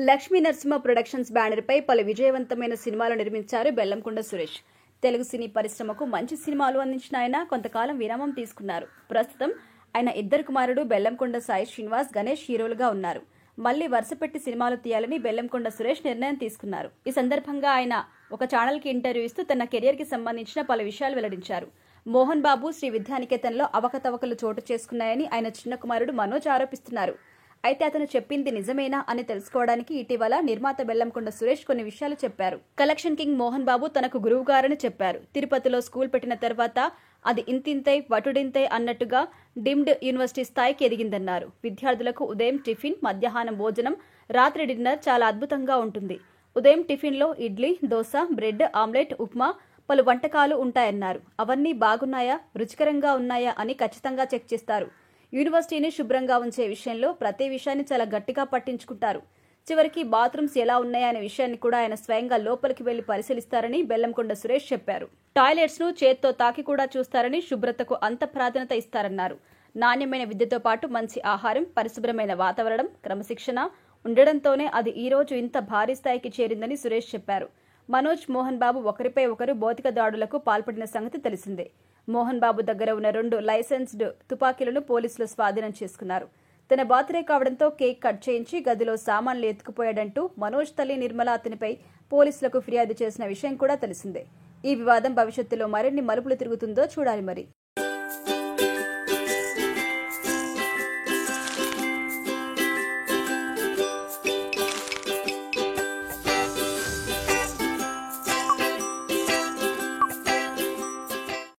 Lakshmi Narasimha productions banner పై పలు విజయవంతమైన సినిమాలు నిర్మించారు బెల్లంకొండ సురేష్. తెలుగు సినీ పరిశ్రమకు మంచి సినిమాలు అందించిన ఆయన కొంతకాలం విరామం తీసుకున్నారు. ప్రస్తుతం ఆయన ఇద్దరు కుమారుడు బెల్లంకొండ సాయి శ్రీనివాస్, గణేష్ హీరోలుగా ఉన్నారు. మళ్లీ వరుసపెట్టి సినిమాలు తీయాలని బెల్లంకొండ సురేష్ నిర్ణయం తీసుకున్నారు. ఈ సందర్భంగా ఆయన ఒక ఛానల్ కి ఇంటర్వ్యూ ఇస్తూ తన కెరియర్ కి సంబంధించిన పలు విషయాలు వెల్లడించారు. మోహన్ బాబు శ్రీ విద్యానికేతన్లో అవకతవకలు చోటు చేసుకున్నాయని ఆయన చిన్న కుమారుడు మనోజ్ ఆరోపిస్తున్నారు. అయితే అతను చెప్పింది నిజమేనా అని తెలుసుకోవడానికి ఇటీవల నిర్మాత బెల్లంకొండ సురేష్ కొన్ని విషయాలు చెప్పారు. కలెక్షన్ కింగ్ మోహన్ బాబు తనకు గురువుగారని చెప్పారు. తిరుపతిలో స్కూల్ పెట్టిన తర్వాత అది ఇంతింతై వటుడింతై అన్నట్టుగా డిమ్డ్ యూనివర్సిటీ స్థాయికి ఎదిగిందన్నారు. విద్యార్థులకు ఉదయం టిఫిన్, మధ్యాహ్నం భోజనం, రాత్రి డిన్నర్ చాలా అద్భుతంగా ఉంటుంది. ఉదయం టిఫిన్లో ఇడ్లీ, దోశ, బ్రెడ్ ఆమ్లెట్, ఉప్మా, పలు వంటకాలు ఉంటాయన్నారు. అవన్నీ బాగున్నాయా, రుచికరంగా ఉన్నాయా అని ఖచ్చితంగా చెక్ చేస్తారు. యూనివర్సిటీని శుభ్రంగా ఉంచే విషయంలో ప్రతి విషయాన్ని చాలా గట్టిగా పట్టించుకుంటారు. చివరికి బాత్రూమ్స్ ఎలా ఉన్నాయా అనే విషయాన్ని కూడా ఆయన స్వయంగా లోపలికి వెళ్లి పరిశీలిస్తారని బెల్లంకొండ సురేష్ చెప్పారు. టాయిలెట్స్ ను చేత్తో తాకి కూడా చూస్తారని, శుభ్రతకు అంత ప్రాధాన్యత ఇస్తారన్నారు. నాణ్యమైన విద్యతో పాటు మంచి ఆహారం, పరిశుభ్రమైన వాతావరణం, క్రమశిక్షణ ఉండడంతోనే అది ఈ రోజు ఇంత భారీ స్థాయికి చేరిందని సురేష్ చెప్పారు. మనోజ్, మోహన్ బాబు ఒకరిపై ఒకరు భౌతిక దాడులకు పాల్పడిన సంగతి తెలిసిందే. మోహన్ బాబు దగ్గర ఉన్న 2 లైసెన్స్డ్ తుపాకీలను పోలీసులు స్వాధీనం చేసుకున్నారు. తన బర్త్డే కావడంతో కేక్ కట్ చేయించి గదిలో సామాన్లు ఎత్తుకుపోయాడంటూ మనోజ్ తల్లి నిర్మల అతనిపై పోలీసులకు ఫిర్యాదు చేసిన విషయం కూడా తెలిసిందే. ఈ వివాదం భవిష్యత్తులో మరిన్ని మలుపులు తిరుగుతుందో చూడాలి మరి.